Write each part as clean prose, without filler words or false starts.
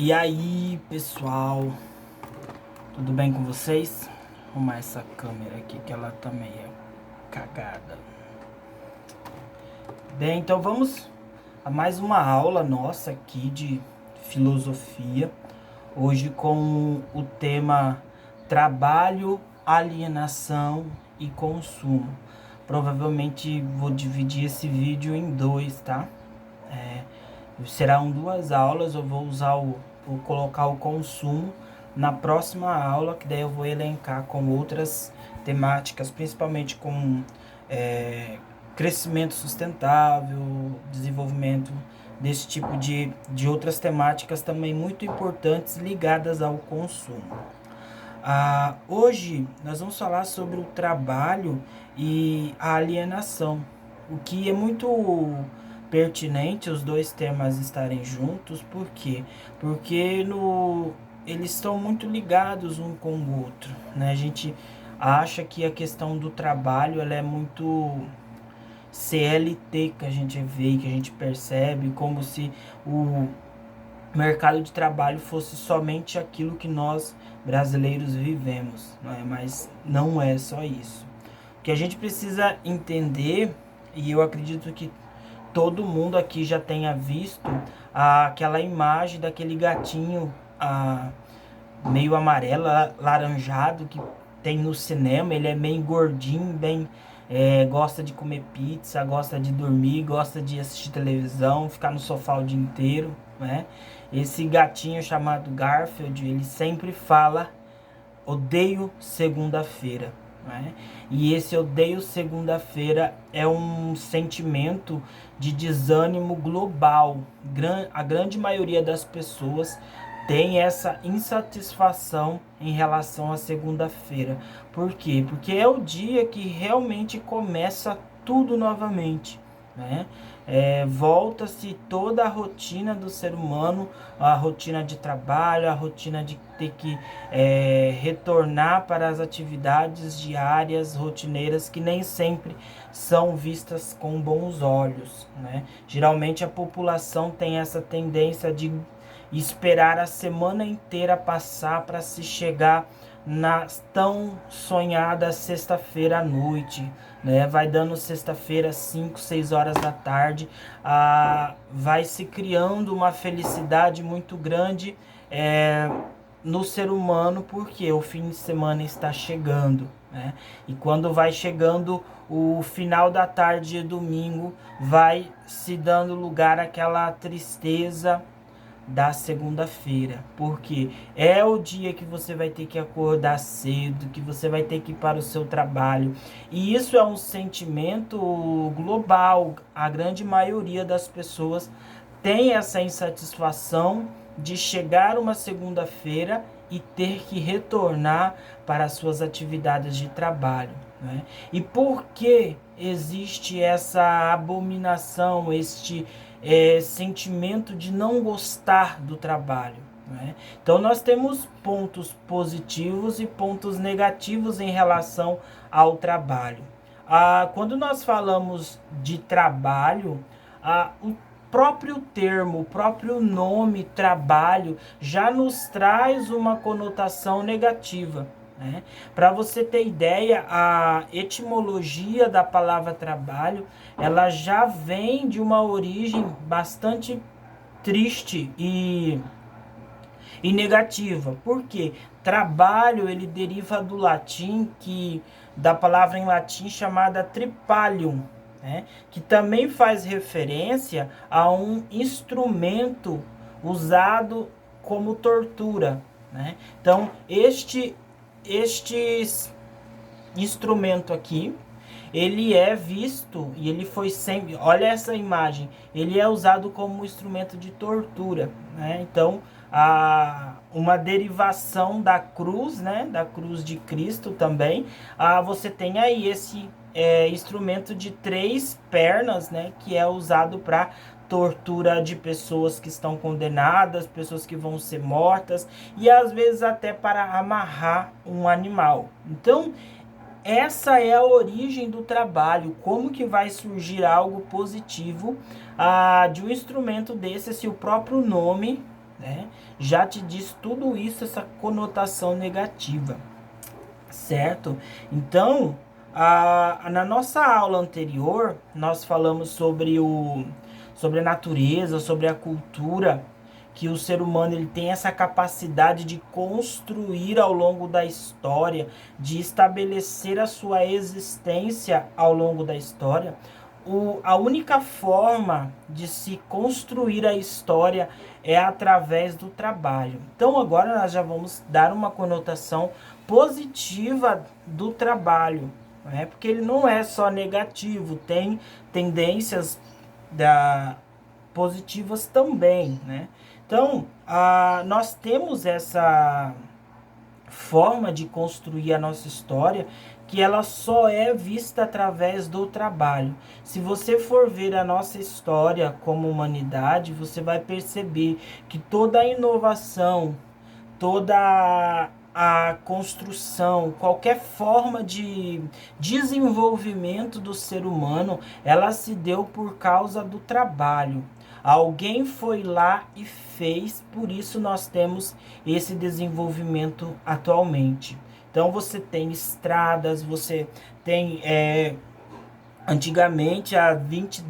E aí, pessoal, tudo bem com vocês? Vou arrumar essa câmera aqui que ela tá meio cagada. Bem, então vamos a mais uma aula nossa aqui de filosofia. Hoje com o tema trabalho, alienação e consumo. Provavelmente vou dividir esse vídeo em dois, tá? Serão duas aulas, vou colocar o consumo na próxima aula, que daí eu vou elencar com outras temáticas, principalmente com crescimento sustentável, desenvolvimento desse tipo de outras temáticas também muito importantes ligadas ao consumo. Hoje nós vamos falar sobre o trabalho e a alienação, o que é muito pertinente os dois temas estarem juntos. Por quê? Porque eles estão muito ligados um com o outro, né? A gente acha que a questão do trabalho ela é muito CLT, que a gente vê, que a gente percebe, como se o mercado de trabalho fosse somente aquilo que nós brasileiros vivemos, não é? Mas não é só isso. O que a gente precisa entender, e eu acredito que todo mundo aqui já tenha visto aquela imagem daquele gatinho meio amarelo, laranjado, que tem no cinema. Ele é meio gordinho, bem gosta de comer pizza, gosta de dormir, gosta de assistir televisão, ficar no sofá o dia inteiro, né? Esse gatinho chamado Garfield, ele sempre fala: odeio segunda-feira, né? E esse odeio segunda-feira é um sentimento de desânimo global. A grande maioria das pessoas tem essa insatisfação em relação à segunda-feira. Por quê? Porque é o dia que realmente começa tudo novamente, né? Volta-se toda a rotina do ser humano, a rotina de trabalho, a rotina de ter que retornar para as atividades diárias, rotineiras, que nem sempre são vistas com bons olhos, né? Geralmente a população tem essa tendência de esperar a semana inteira passar para se chegar na tão sonhada sexta-feira à noite, né? Vai dando sexta-feira, 5, 6 horas da tarde, vai se criando uma felicidade muito grande no ser humano, porque o fim de semana está chegando, né? E quando vai chegando o final da tarde de domingo, vai se dando lugar àquela tristeza da segunda-feira, porque é o dia que você vai ter que acordar cedo, que você vai ter que ir para o seu trabalho. E isso é um sentimento global. A grande maioria das pessoas tem essa insatisfação de chegar uma segunda-feira e ter que retornar para as suas atividades de trabalho, né? E por que existe essa abominação, este sentimento de não gostar do trabalho, né? Então nós temos pontos positivos e pontos negativos em relação ao trabalho. Quando nós falamos de trabalho, o próprio termo, o próprio nome trabalho já nos traz uma conotação negativa, né? Para você ter ideia, a etimologia da palavra trabalho, ela já vem de uma origem bastante triste e negativa. Por quê? Trabalho, ele deriva do latim, da palavra em latim chamada tripalium, né? Que também faz referência a um instrumento usado como tortura, né? Então, este instrumento aqui, ele é visto e ele foi sempre, olha essa imagem, ele é usado como instrumento de tortura, né? Então, uma derivação da cruz, né? Da cruz de Cristo também. Você tem aí esse instrumento de 3 pernas, né? Que é usado para tortura de pessoas que estão condenadas, pessoas que vão ser mortas, e às vezes até para amarrar um animal. Então, essa é a origem do trabalho. Como que vai surgir algo positivo de um instrumento desse, se o próprio nome né? Já te diz tudo isso, essa conotação negativa, certo? Então, na nossa aula anterior, nós falamos sobre a natureza, sobre a cultura, que o ser humano ele tem essa capacidade de construir ao longo da história, de estabelecer a sua existência ao longo da história. A única forma de se construir a história é através do trabalho. Então agora nós já vamos dar uma conotação positiva do trabalho, né? Porque ele não é só negativo, tem tendências positivas também, né? Então, nós temos essa forma de construir a nossa história que ela só é vista através do trabalho. Se você for ver a nossa história como humanidade, você vai perceber que toda a inovação, toda a construção, qualquer forma de desenvolvimento do ser humano, ela se deu por causa do trabalho. Alguém foi lá e fez, por isso nós temos esse desenvolvimento atualmente. Então você tem estradas, você tem antigamente há 20,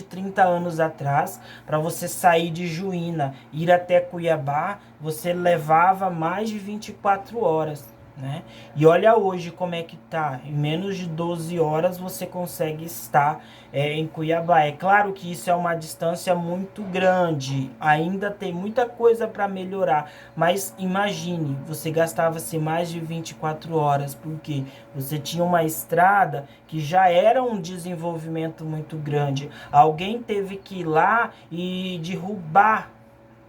30 anos atrás, para você sair de Juína, ir até Cuiabá, você levava mais de 24 horas, né? E olha hoje como é que tá. Em menos de 12 horas você consegue estar em Cuiabá. É claro que isso é uma distância muito grande, ainda tem muita coisa para melhorar, mas imagine, você gastava-se mais de 24 horas, porque você tinha uma estrada que já era um desenvolvimento muito grande. Alguém teve que ir lá e derrubar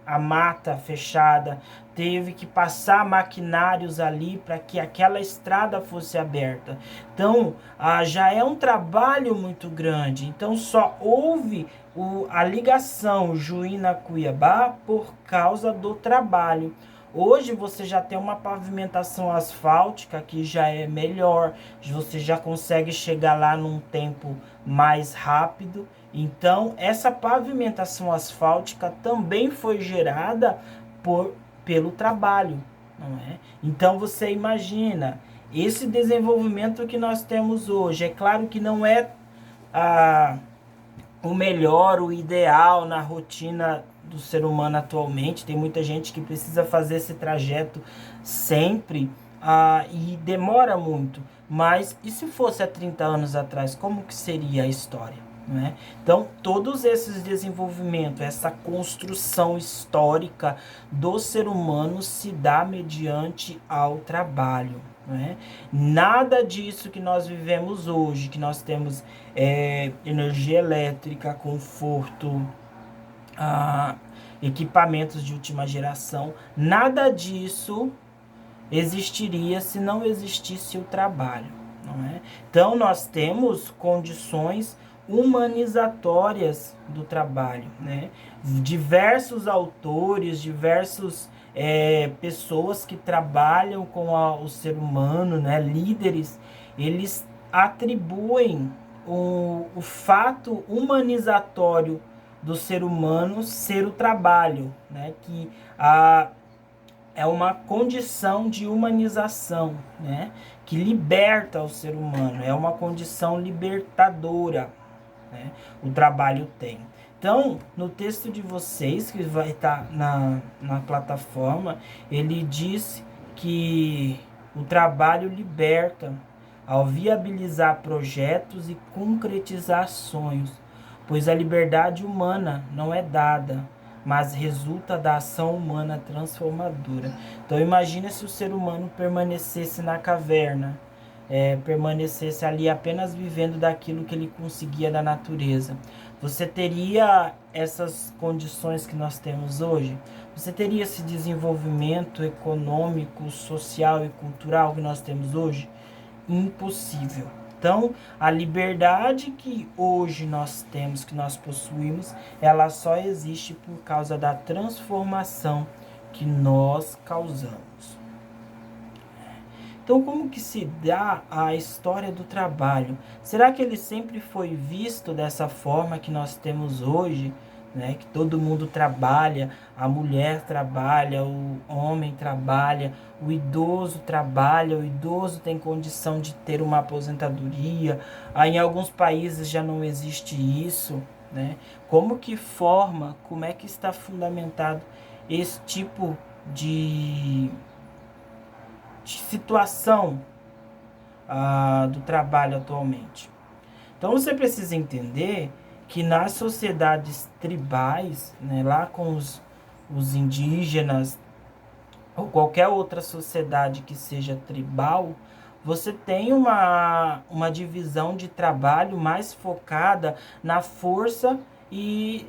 a mata fechada, teve que passar maquinários ali para que aquela estrada fosse aberta. Então, já é um trabalho muito grande. Então, só houve a ligação Juína-Cuiabá por causa do trabalho. Hoje você já tem uma pavimentação asfáltica que já é melhor, você já consegue chegar lá num tempo mais rápido. Então, essa pavimentação asfáltica também foi gerada pelo trabalho, não é? Então, você imagina, esse desenvolvimento que nós temos hoje, é claro que não é o melhor, o ideal na rotina do ser humano atualmente. Tem muita gente que precisa fazer esse trajeto sempre e demora muito. Mas e se fosse há 30 anos atrás, como que seria a história? Né? Então, todos esses desenvolvimentos, essa construção histórica do ser humano se dá mediante ao trabalho. Né? Nada disso que nós vivemos hoje, que nós temos energia elétrica, conforto, equipamentos de última geração, nada disso existiria se não existisse o trabalho. Não é? Então, nós temos condições humanizatórias do trabalho, né? Diversos autores, diversos pessoas que trabalham com o ser humano, né? Líderes, eles atribuem o fato humanizatório do ser humano ser o trabalho, né? Que é uma condição de humanização, né? Que liberta o ser humano, é uma condição libertadora, né? O trabalho tem. Então, no texto de vocês, que vai estar na plataforma, ele diz que o trabalho liberta ao viabilizar projetos e concretizar sonhos, pois a liberdade humana não é dada, mas resulta da ação humana transformadora. Então imagina se o ser humano permanecesse na caverna, permanecesse ali apenas vivendo daquilo que ele conseguia da natureza. Você teria essas condições que nós temos hoje? Você teria esse desenvolvimento econômico, social e cultural que nós temos hoje? Impossível. Então, a liberdade que hoje nós temos, que nós possuímos, ela só existe por causa da transformação que nós causamos. Então, como que se dá a história do trabalho? Será que ele sempre foi visto dessa forma que nós temos hoje? né? Que todo mundo trabalha, a mulher trabalha, o homem trabalha, o idoso trabalha, o idoso tem condição de ter uma aposentadoria. Em alguns países já não existe isso, né? Como é que está fundamentado esse tipo de, de situação do trabalho atualmente? Então você precisa entender que nas sociedades tribais, né, lá com os indígenas, ou qualquer outra sociedade que seja tribal, você tem uma divisão de trabalho mais focada na força e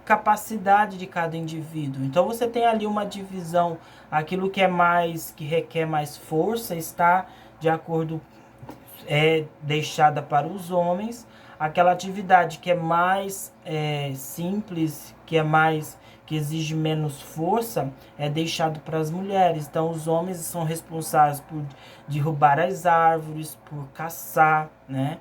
capacidade de cada indivíduo. Então você tem ali uma divisão, aquilo que é mais, que requer mais força, está de acordo, deixada para os homens. Aquela atividade que é mais simples, que exige menos força, é deixado para as mulheres. Então os homens são responsáveis por derrubar as árvores, por caçar, né?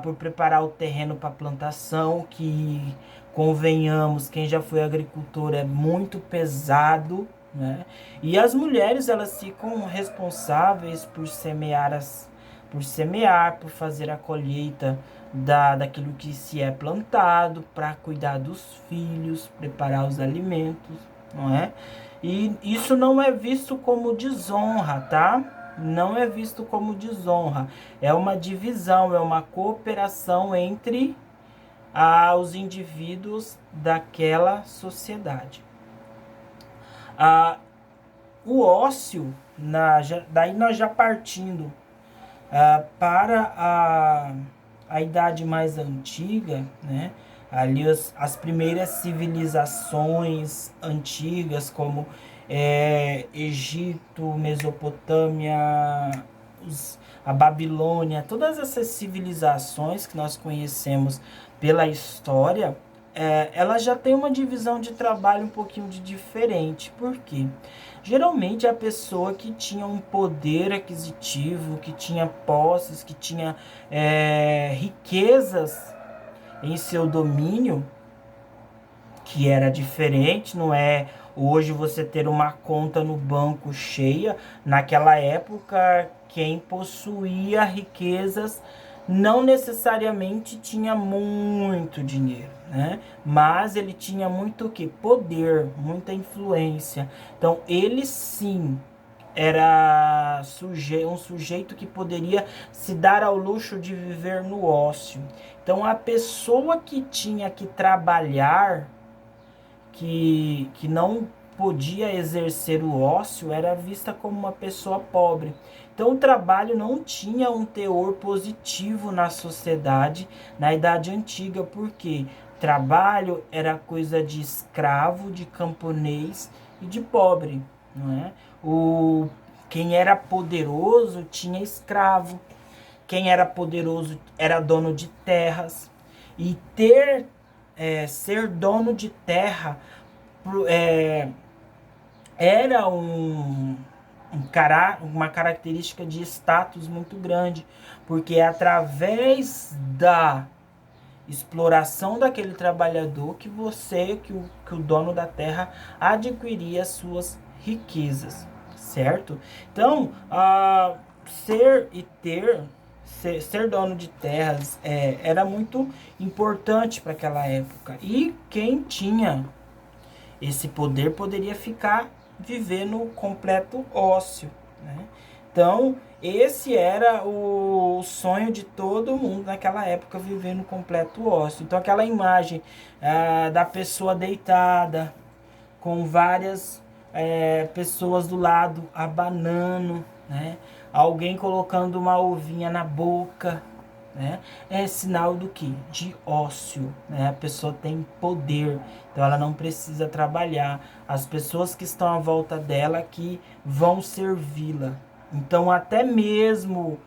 Por preparar o terreno para plantação, que, convenhamos, quem já foi agricultor, é muito pesado, né? E as mulheres, elas ficam responsáveis por semear, por fazer a colheita daquilo que se é plantado, para cuidar dos filhos, preparar os alimentos, não é? E isso não é visto como desonra, tá? Não é visto como desonra. É uma divisão, é uma cooperação entre os indivíduos daquela sociedade. O ócio, daí nós já partindo para a idade mais antiga, né? Ali as primeiras civilizações antigas, como Egito, Mesopotâmia, a Babilônia, todas essas civilizações que nós conhecemos pela história, ela já tem uma divisão de trabalho um pouquinho diferente. Por quê? Geralmente a pessoa que tinha um poder aquisitivo, que tinha posses, que tinha riquezas em seu domínio, que era diferente, não é hoje você ter uma conta no banco cheia. Naquela época, quem possuía riquezas não necessariamente tinha muito dinheiro, né? Mas ele tinha muito o quê? Poder, muita influência. Então, ele sim era um sujeito que poderia se dar ao luxo de viver no ócio. Então, a pessoa que tinha que trabalhar, que não podia exercer o ócio, era vista como uma pessoa pobre. Então o trabalho não tinha um teor positivo na sociedade na Idade Antiga, porque trabalho era coisa de escravo, de camponês e de pobre, não é? Quem era poderoso tinha escravo, quem era poderoso era dono de terras, e ser dono de terra era uma característica de status muito grande, porque é através da exploração daquele trabalhador que o dono da terra adquiria suas riquezas, certo? Então, ser dono de terras era muito importante para aquela época. E quem tinha esse poder poderia viver no completo ócio, né? Então, esse era o sonho de todo mundo naquela época, viver no completo ócio. Então, aquela imagem da pessoa deitada, com várias pessoas do lado abanando, né? Alguém colocando uma uvinha na boca, né? É sinal do que? De ócio, né? A pessoa tem poder, então ela não precisa trabalhar. As pessoas que estão à volta dela que vão servi-la. Então até mesmo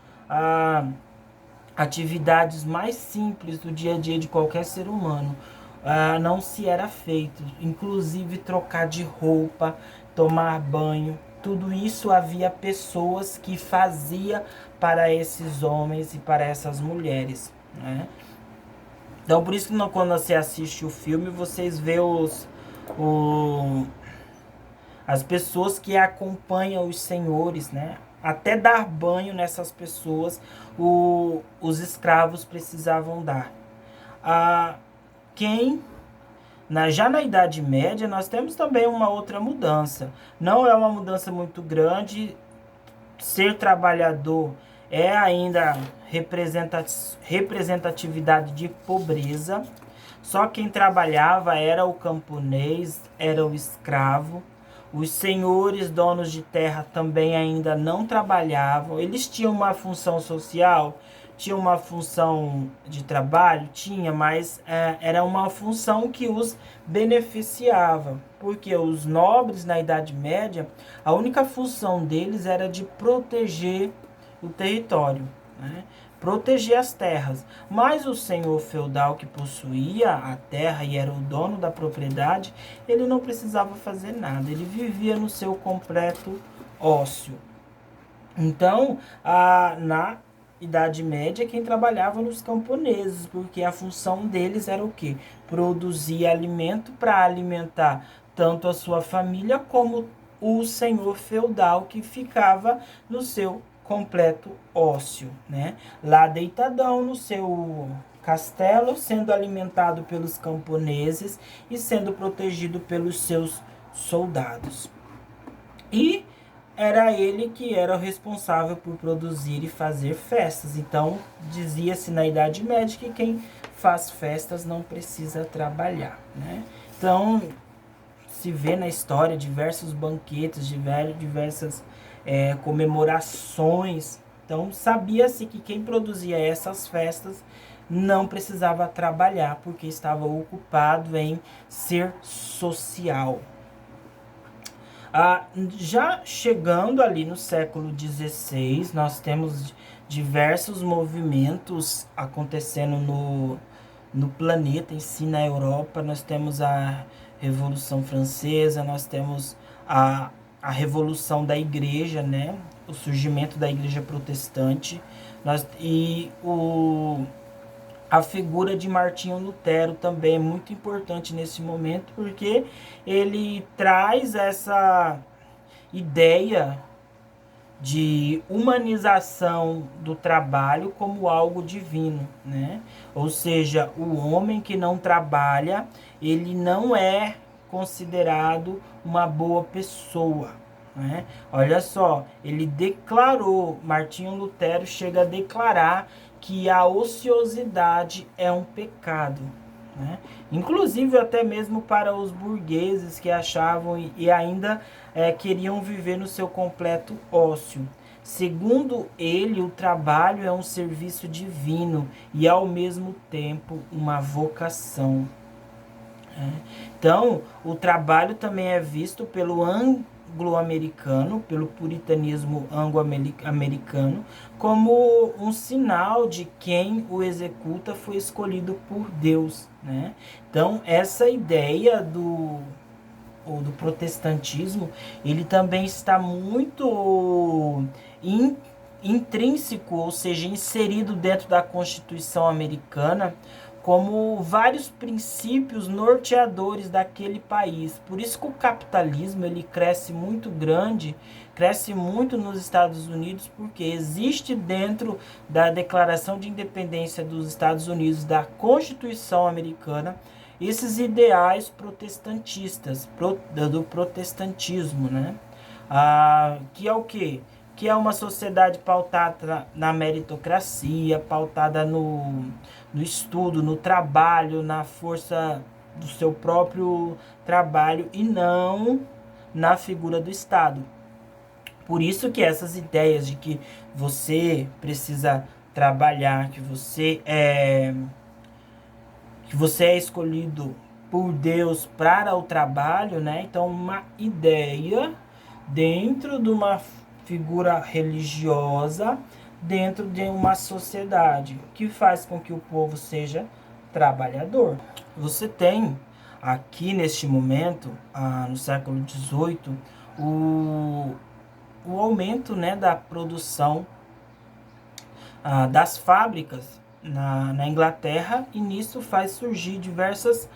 atividades mais simples do dia a dia de qualquer ser humano não se era feito. Inclusive trocar de roupa, tomar banho, tudo isso havia pessoas que fazia para esses homens e para essas mulheres, né? Então, por isso que quando você assiste o filme, vocês vê o, as pessoas que acompanham os senhores, né? Até dar banho nessas pessoas, os escravos precisavam dar. Ah, quem já na Idade Média, nós temos também uma outra mudança. Não é uma mudança muito grande. Ser trabalhador é ainda representatividade de pobreza. Só quem trabalhava era o camponês, era o escravo. Os senhores, donos de terra, também ainda não trabalhavam. Eles tinham uma função social, tinham uma função de trabalho, tinha, mas era uma função que os beneficiava. Porque os nobres na Idade Média, a única função deles era de proteger o território, né? Proteger as terras. Mas o senhor feudal que possuía a terra e era o dono da propriedade, ele não precisava fazer nada, ele vivia no seu completo ócio. Então, na Idade Média, quem trabalhava nos camponeses, porque a função deles era o quê? Produzir alimento para alimentar tanto a sua família como o senhor feudal que ficava no seu completo ócio, né? Lá deitadão no seu castelo, sendo alimentado pelos camponeses e sendo protegido pelos seus soldados. E era ele que era o responsável por produzir e fazer festas. Então, dizia-se na Idade Média que quem faz festas não precisa trabalhar, né? Então, se vê na história diversos banquetes, diversas comemorações. Então, sabia-se que quem produzia essas festas não precisava trabalhar, porque estava ocupado em ser social. Já chegando ali no século XVI, nós temos diversos movimentos acontecendo no planeta em si, na Europa. Nós temos a Revolução Francesa, nós temos a Revolução da Igreja, né? O surgimento da Igreja Protestante. A figura de Martinho Lutero também é muito importante nesse momento, porque ele traz essa ideia de humanização do trabalho como algo divino, né? Ou seja, o homem que não trabalha, ele não é considerado uma boa pessoa, né? Olha só, ele declarou, Martinho Lutero chega a declarar que a ociosidade é um pecado, né? Inclusive até mesmo para os burgueses que achavam e ainda queriam viver no seu completo ócio. Segundo ele, o trabalho é um serviço divino e ao mesmo tempo uma vocação. Então, o trabalho também é visto pelo anglo-americano, pelo puritanismo anglo-americano, como um sinal de quem o executa foi escolhido por Deus, né? Então, essa ideia do protestantismo, ele também está muito intrínseco, ou seja, inserido dentro da Constituição americana, como vários princípios norteadores daquele país. Por isso que o capitalismo ele cresce muito grande, cresce muito nos Estados Unidos, porque existe dentro da Declaração de Independência dos Estados Unidos, da Constituição americana, esses ideais protestantistas, do protestantismo, né? Que é o quê? Que é uma sociedade pautada na meritocracia, pautada no estudo, no trabalho, na força do seu próprio trabalho e não na figura do Estado. Por isso que essas ideias de que você precisa trabalhar, que você é escolhido por Deus para o trabalho, né? Então, uma ideia dentro de uma figura religiosa, dentro de uma sociedade, que faz com que o povo seja trabalhador. Você tem aqui neste momento, no século XVIII, o aumento, né, da produção das fábricas. na Inglaterra, e nisso faz surgir diversas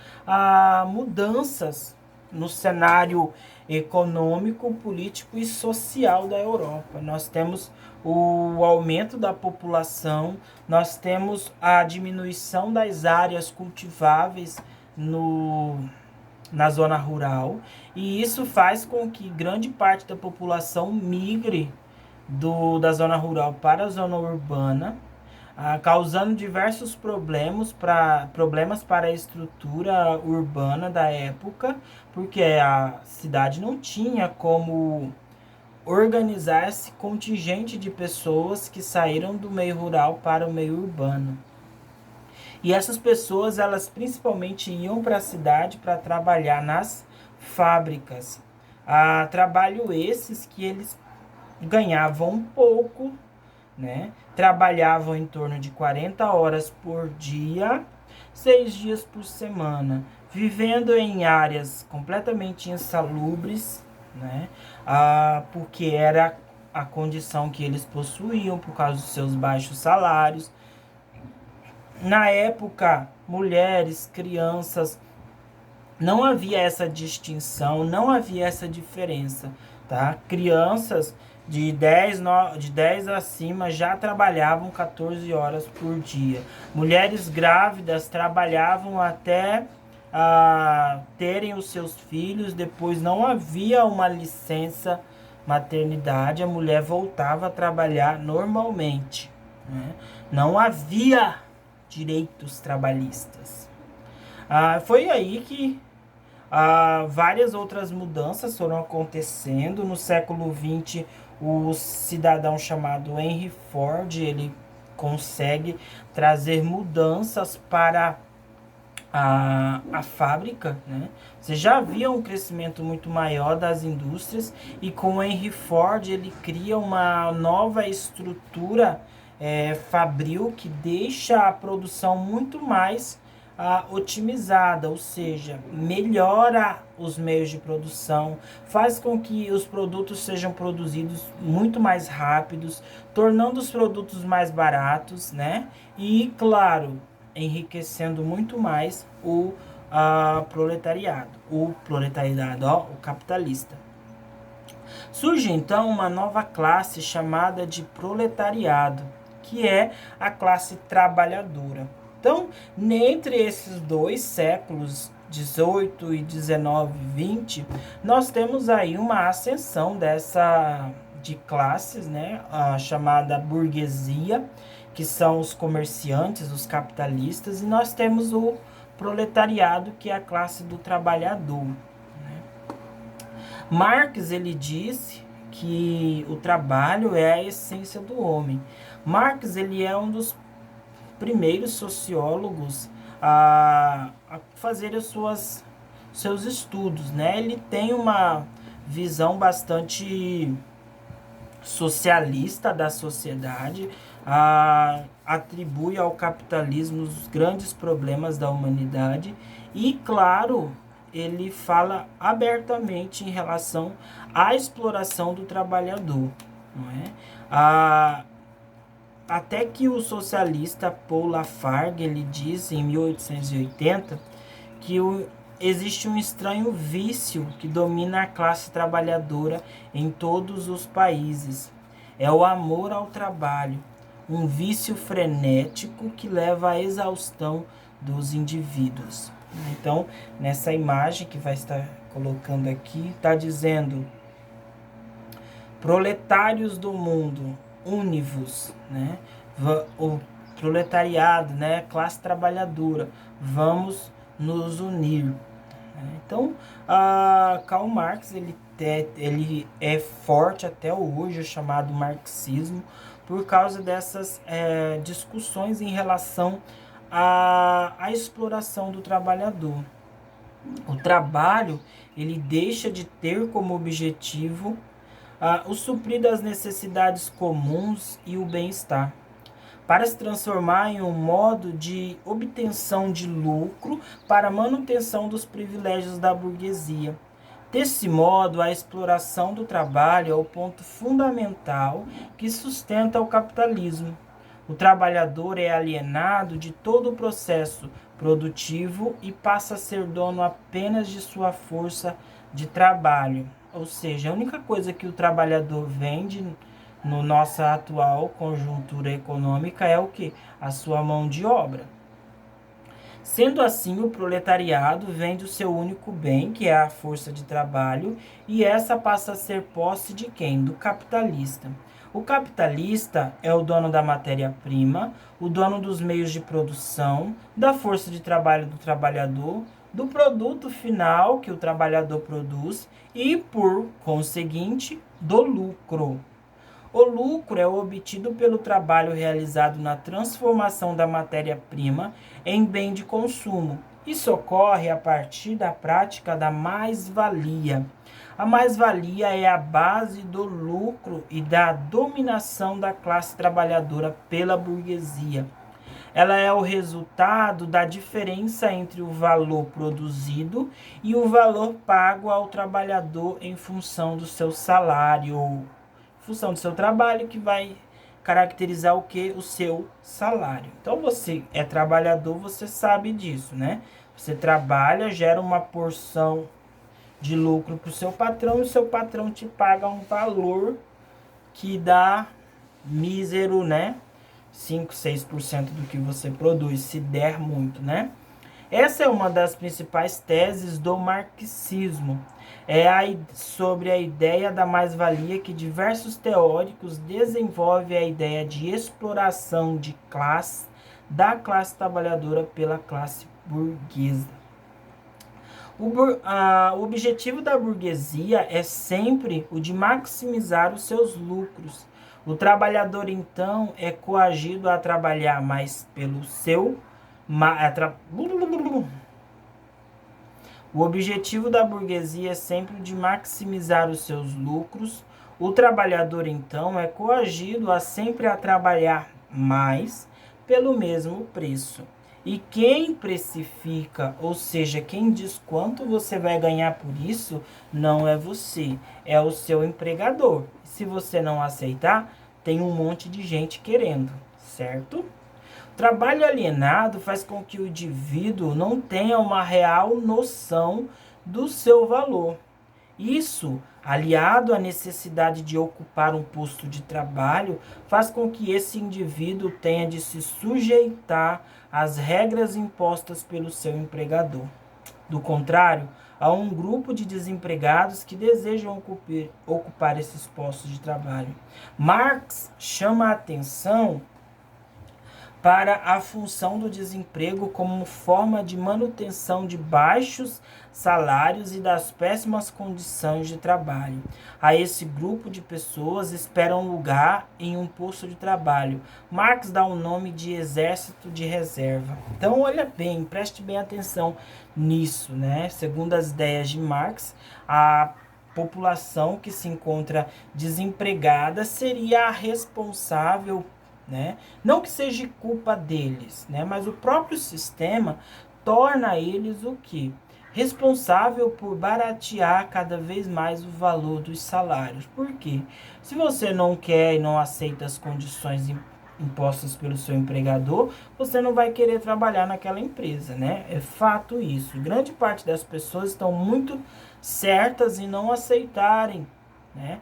mudanças no cenário econômico, político e social da Europa. Nós temos o aumento da população, nós temos a diminuição das áreas cultiváveis na zona rural, e isso faz com que grande parte da população migre da zona rural para a zona urbana, causando diversos problemas para a estrutura urbana da época, porque a cidade não tinha como organizar esse contingente de pessoas que saíram do meio rural para o meio urbano. E essas pessoas, elas principalmente iam para a cidade para trabalhar nas fábricas. Trabalho esses que eles ganhavam um pouco, né? Trabalhavam em torno de 40 horas por dia, 6 dias por semana, vivendo em áreas completamente insalubres, né? Porque era a condição que eles possuíam por causa dos seus baixos salários. Na época, mulheres, crianças, não havia essa distinção, não havia essa diferença, tá? Crianças de 10 acima já trabalhavam 14 horas por dia. Mulheres grávidas trabalhavam até terem os seus filhos, depois não havia uma licença maternidade, a mulher voltava a trabalhar normalmente, né? Não havia direitos trabalhistas. Foi aí que várias outras mudanças foram acontecendo. No século XX, o cidadão chamado Henry Ford, ele consegue trazer mudanças para a fábrica, né? Você já havia um crescimento muito maior das indústrias, e com o Henry Ford ele cria uma nova estrutura fabril que deixa a produção muito mais otimizada, ou seja, melhora os meios de produção, faz com que os produtos sejam produzidos muito mais rápidos, tornando os produtos mais baratos, né? E, claro, enriquecendo muito mais o proletariado, o capitalista. Surge então uma nova classe chamada de proletariado, que é a classe trabalhadora. Então, entre esses dois séculos, 18 e 19 e 20, nós temos aí uma ascensão de classes, né, chamada burguesia, que são os comerciantes, os capitalistas, e nós temos o proletariado, que é a classe do trabalhador, né? Marx, ele disse que o trabalho é a essência do homem. Marx, ele é um dos primeiros sociólogos a fazer seus estudos, né? Ele tem uma visão bastante socialista da sociedade, atribui ao capitalismo os grandes problemas da humanidade e, claro, ele fala abertamente em relação à exploração do trabalhador, não é? Até que o socialista Paul Lafargue, ele diz em 1880 que existe um estranho vício que domina a classe trabalhadora em todos os países. É o amor ao trabalho, um vício frenético que leva à exaustão dos indivíduos. Então, nessa imagem que vai estar colocando aqui, está dizendo: proletários do mundo, univos, né? O proletariado, né? Classe trabalhadora, vamos nos unir. Então, Karl Marx, ele é forte até hoje, chamado marxismo, por causa dessas discussões em relação à exploração do trabalhador. O trabalho, ele deixa de ter como objetivo o suprir das necessidades comuns e o bem-estar, para se transformar em um modo de obtenção de lucro para a manutenção dos privilégios da burguesia. Desse modo, a exploração do trabalho é o ponto fundamental que sustenta o capitalismo. O trabalhador é alienado de todo o processo produtivo e passa a ser dono apenas de sua força de trabalho. Ou seja, a única coisa que o trabalhador vende no nossa atual conjuntura econômica é o que? A sua mão de obra. Sendo assim, o proletariado vende o seu único bem, que é a força de trabalho, e essa passa a ser posse de quem? Do capitalista. O capitalista é o dono da matéria-prima, o dono dos meios de produção, da força de trabalho do trabalhador, do produto final que o trabalhador produz e, por conseguinte, do lucro. O lucro é obtido pelo trabalho realizado na transformação da matéria-prima em bem de consumo. Isso ocorre a partir da prática da mais-valia. A mais-valia é a base do lucro e da dominação da classe trabalhadora pela burguesia. Ela é o resultado da diferença entre o valor produzido e o valor pago ao trabalhador em função do seu salário. Função do seu trabalho, que vai caracterizar o que? O seu salário. Então, você é trabalhador, você sabe disso, né? Você trabalha, gera uma porção de lucro para o seu patrão, e o seu patrão te paga um valor que dá mísero, né? 5, 6% do que você produz, se der muito, né? Essa é uma das principais teses do marxismo. Sobre a ideia da mais-valia que diversos teóricos desenvolvem a ideia de exploração de classe, da classe trabalhadora pela classe burguesa. O objetivo da burguesia é sempre o de maximizar os seus lucros. O trabalhador, então, é coagido a trabalhar mais pelo seu... O objetivo da burguesia é sempre o de maximizar os seus lucros. O trabalhador, então, é coagido a sempre a trabalhar mais pelo mesmo preço. E quem precifica, ou seja, quem diz quanto você vai ganhar por isso, não é você, é o seu empregador. Se você não aceitar, tem um monte de gente querendo, certo? O trabalho alienado faz com que o indivíduo não tenha uma real noção do seu valor. Isso, aliado à necessidade de ocupar um posto de trabalho, faz com que esse indivíduo tenha de se sujeitar às regras impostas pelo seu empregador. Do contrário, há um grupo de desempregados que desejam ocupar esses postos de trabalho. Marx chama a atenção para a função do desemprego como forma de manutenção de baixos salários e das péssimas condições de trabalho. A esse grupo de pessoas espera um lugar em um posto de trabalho. Marx dá o nome de exército de reserva. Então, olha bem, preste bem atenção nisso, né? Segundo as ideias de Marx, a população que se encontra desempregada seria a responsável, né? Não que seja culpa deles, né? Mas o próprio sistema torna eles o quê? Responsável por baratear cada vez mais o valor dos salários. Por quê? Se você não quer e não aceita as condições impostas pelo seu empregador, você não vai querer trabalhar naquela empresa, né? É fato isso. Grande parte das pessoas estão muito certas em não aceitarem, né,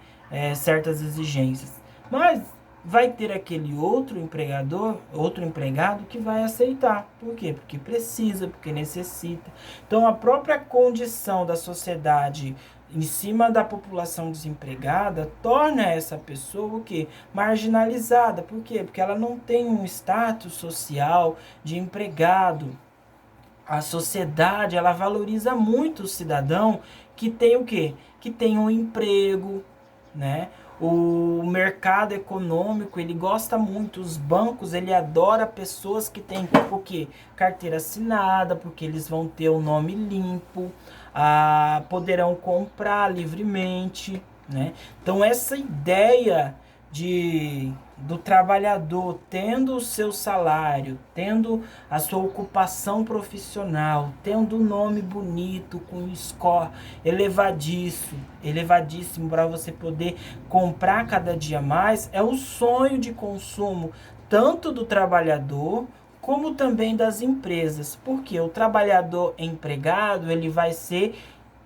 certas exigências. Mas vai ter aquele outro empregador, outro empregado que vai aceitar. Por quê? Porque precisa, porque necessita. Então, a própria condição da sociedade em cima da população desempregada torna essa pessoa o quê? Marginalizada. Por quê? Porque ela não tem um status social de empregado. A sociedade, ela valoriza muito o cidadão que tem o quê? Que tem um emprego, né? O mercado econômico, ele gosta muito, os bancos, ele adora pessoas que têm o quê? Carteira assinada, porque eles vão ter o nome limpo, poderão comprar livremente, né? Então, essa ideia do trabalhador tendo o seu salário, tendo a sua ocupação profissional, tendo um nome bonito, com score elevadíssimo para você poder comprar cada dia mais, é o sonho de consumo tanto do trabalhador como também das empresas, porque o trabalhador empregado ele vai ser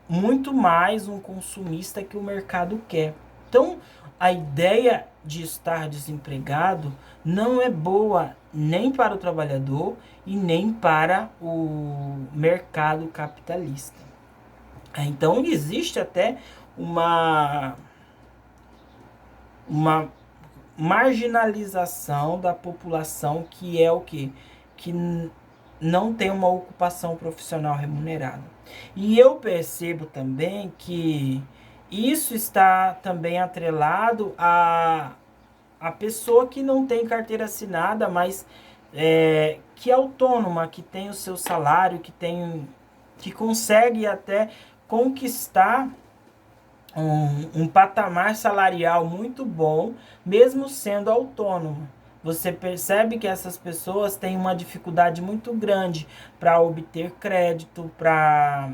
muito mais um consumista que o mercado quer. Então, a ideia de estar desempregado não é boa nem para o trabalhador e nem para o mercado capitalista. Então, existe até uma marginalização da população que é o quê? Que não tem uma ocupação profissional remunerada. E eu percebo também que isso está também atrelado a pessoa que não tem carteira assinada, mas que é autônoma, que tem o seu salário, que consegue até conquistar um patamar salarial muito bom, mesmo sendo autônomo. Você percebe que essas pessoas têm uma dificuldade muito grande para obter crédito, para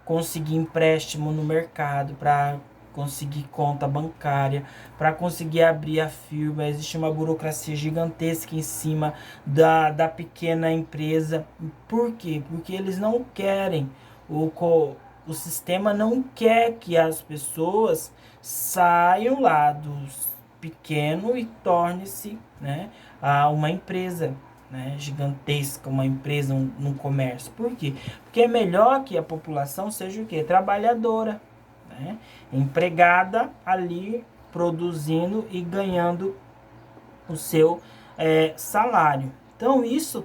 conseguir empréstimo no mercado, para conseguir conta bancária, para conseguir abrir a firma. Existe uma burocracia gigantesca em cima da pequena empresa. Por quê? Porque eles não querem, o sistema não quer que as pessoas saiam lá do pequeno e torne-se, né, uma empresa, né, gigantesca, uma empresa, um comércio. Por quê? Porque é melhor que a população seja o quê? Trabalhadora, né, empregada ali, produzindo e ganhando o seu salário. Então isso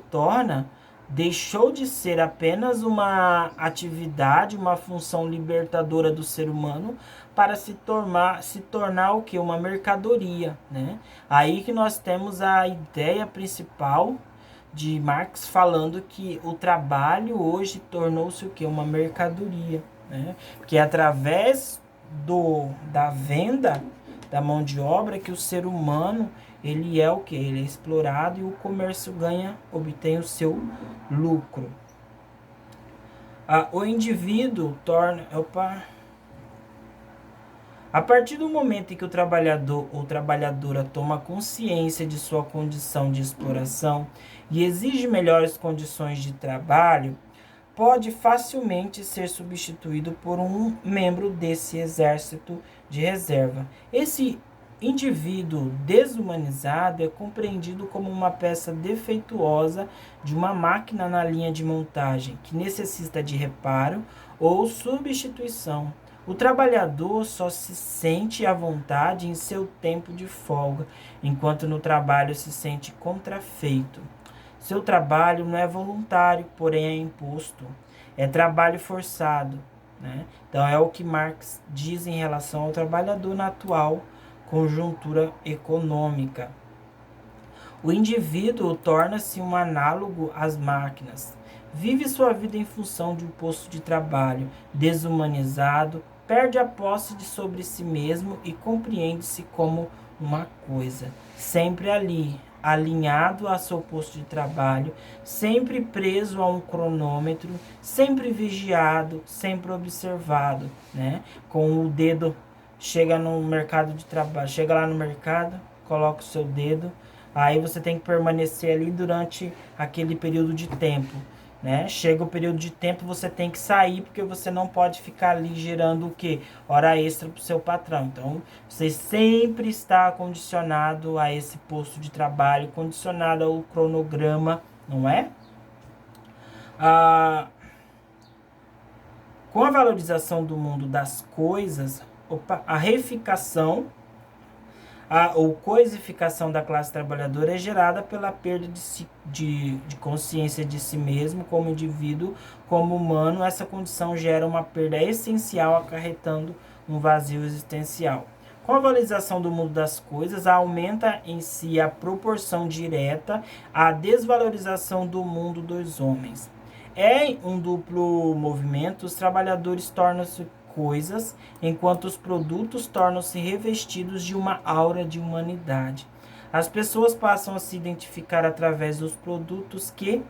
deixou de ser apenas uma atividade, uma função libertadora do ser humano para se tornar o que? Uma mercadoria, né? Aí que nós temos a ideia principal de Marx falando que o trabalho hoje tornou-se o que? Uma mercadoria, né? Porque através da venda da mão de obra que o ser humano ele é o que? Ele é explorado e o comércio obtém o seu lucro. O indivíduo torna... A partir do momento em que o trabalhador ou trabalhadora toma consciência de sua condição de exploração e exige melhores condições de trabalho, pode facilmente ser substituído por um membro desse exército de reserva. Esse indivíduo desumanizado é compreendido como uma peça defeituosa de uma máquina na linha de montagem que necessita de reparo ou substituição. O trabalhador só se sente à vontade em seu tempo de folga, enquanto no trabalho se sente contrafeito. Seu trabalho não é voluntário, porém é imposto. É trabalho forçado, né? Então é o que Marx diz em relação ao trabalhador na atual conjuntura econômica. O indivíduo torna-se um análogo às máquinas. Vive sua vida em função de um posto de trabalho, desumanizado, perde a posse sobre si mesmo e compreende-se como uma coisa, sempre ali, alinhado a seu posto de trabalho, sempre preso a um cronômetro, sempre vigiado, sempre observado, né? Com o dedo, chega no mercado de trabalho, chega lá no mercado, coloca o seu dedo, aí você tem que permanecer ali durante aquele período de tempo, né? Chega o período de tempo, você tem que sair, porque você não pode ficar ali gerando o quê? Hora extra para o seu patrão. Então, você sempre está condicionado a esse posto de trabalho, condicionado ao cronograma, não é? Com a valorização do mundo das coisas, a reificação ou coisificação da classe trabalhadora é gerada pela perda de consciência de si mesmo como indivíduo, como humano. Essa condição gera uma perda essencial, acarretando um vazio existencial. Com a valorização do mundo das coisas, aumenta em si a proporção direta à desvalorização do mundo dos homens. É um duplo movimento, os trabalhadores tornam-se coisas, enquanto os produtos tornam-se revestidos de uma aura de humanidade. As pessoas passam a se identificar através dos produtos que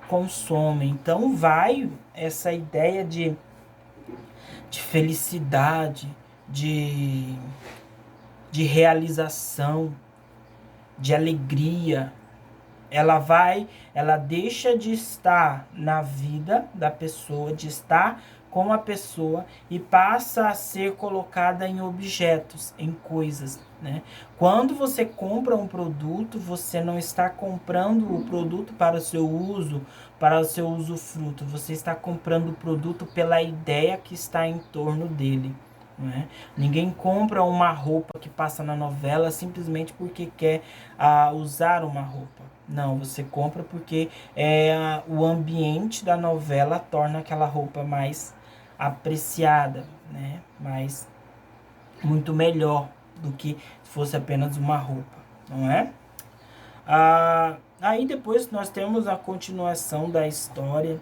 consomem. Então vai essa ideia de felicidade, de realização, de alegria. Ela deixa de estar na vida da pessoa, de estar com a pessoa e passa a ser colocada em objetos, em coisas, né? Quando você compra um produto, você não está comprando o produto para o seu uso, para o seu usufruto. Você está comprando o produto pela ideia que está em torno dele. Né? Ninguém compra uma roupa que passa na novela simplesmente porque quer usar uma roupa. Não, você compra porque o ambiente da novela torna aquela roupa mais apreciada, né? Mais, muito melhor do que se fosse apenas uma roupa, não é? Aí depois nós temos a continuação da história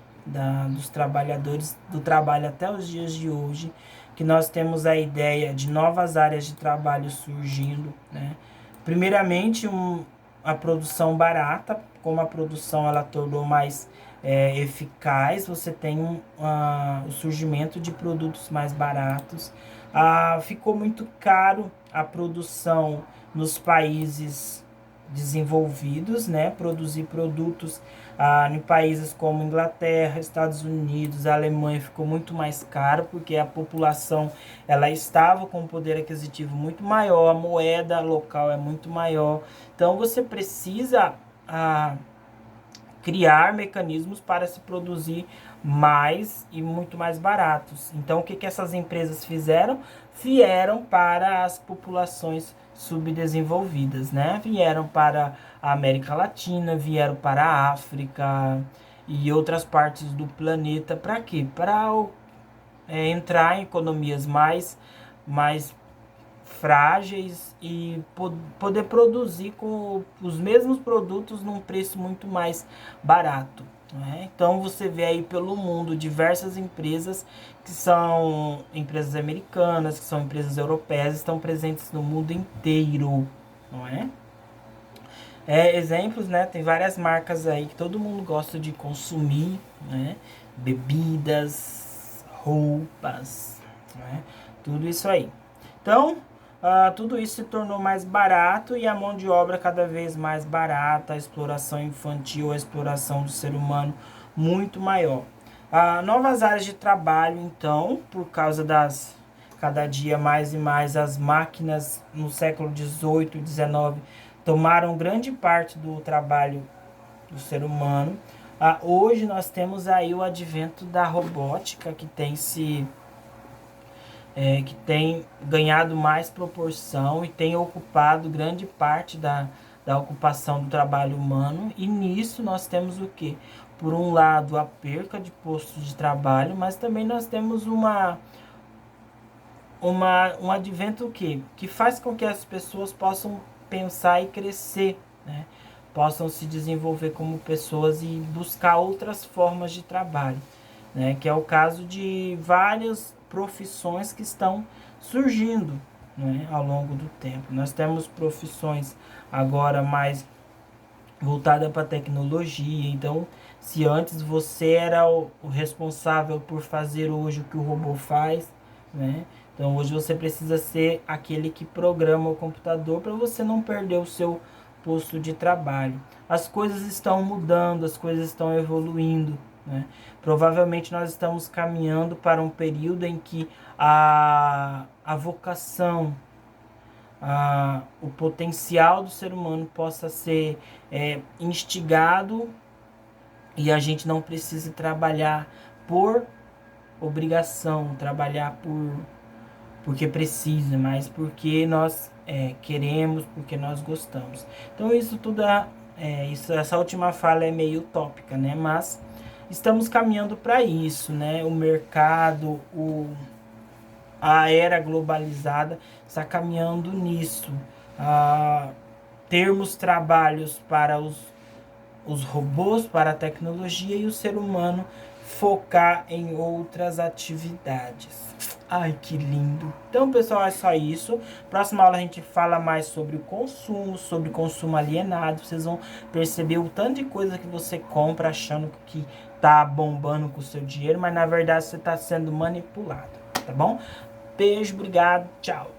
dos trabalhadores do trabalho até os dias de hoje, que nós temos a ideia de novas áreas de trabalho surgindo, né? Primeiramente, a produção barata, como a produção ela tornou mais eficaz, você tem o surgimento de produtos mais baratos. Ficou muito caro a produção nos países desenvolvidos, né? Produzir produtos em países como Inglaterra, Estados Unidos, a Alemanha ficou muito mais caro porque a população ela estava com um poder aquisitivo muito maior, a moeda local é muito maior. Então você precisa criar mecanismos para se produzir mais e muito mais baratos. Então, o que essas empresas fizeram? Vieram para as populações subdesenvolvidas, né? Vieram para a América Latina, vieram para a África e outras partes do planeta. Para quê? Para entrar em economias mais frágeis e poder produzir com os mesmos produtos num preço muito mais barato. Né? Então você vê aí pelo mundo diversas empresas que são empresas americanas, que são empresas europeias, estão presentes no mundo inteiro, não é? Exemplos, né? Tem várias marcas aí que todo mundo gosta de consumir, né? Bebidas, roupas, né? Tudo isso aí. Então, tudo isso se tornou mais barato e a mão de obra cada vez mais barata, a exploração infantil, a exploração do ser humano muito maior. Novas áreas de trabalho, então, por causa cada dia mais e mais as máquinas no século XVIII e XIX tomaram grande parte do trabalho do ser humano. Hoje nós temos aí o advento da robótica que tem ganhado mais proporção e tem ocupado grande parte da ocupação do trabalho humano. E nisso nós temos o quê? Por um lado, a perca de postos de trabalho, mas também nós temos um advento que faz com que as pessoas possam pensar e crescer, né? Possam se desenvolver como pessoas e buscar outras formas de trabalho, né? Que é o caso de várias profissões que estão surgindo, né, ao longo do tempo. Nós temos profissões agora mais voltadas para a tecnologia. Então, se antes você era o responsável por fazer hoje o que o robô faz, né? Então, hoje você precisa ser aquele que programa o computador para você não perder o seu posto de trabalho. As coisas estão mudando, as coisas estão evoluindo, né? Provavelmente nós estamos caminhando para um período em que a vocação, o potencial do ser humano possa ser instigado e a gente não precisa trabalhar por obrigação, trabalhar porque precisa, mas porque nós queremos, porque nós gostamos. Então isso tudo essa última fala é meio utópica, né? Mas estamos caminhando para isso, né? O mercado, a era globalizada está caminhando nisso. Termos trabalhos para os robôs, para a tecnologia e o ser humano focar em outras atividades. Ai, que lindo. Então, pessoal, é só isso. Próxima aula a gente fala mais sobre o consumo, sobre consumo alienado. Vocês vão perceber o tanto de coisa que você compra achando que tá bombando com o seu dinheiro, mas na verdade você está sendo manipulado, tá bom? Beijo, obrigado, tchau.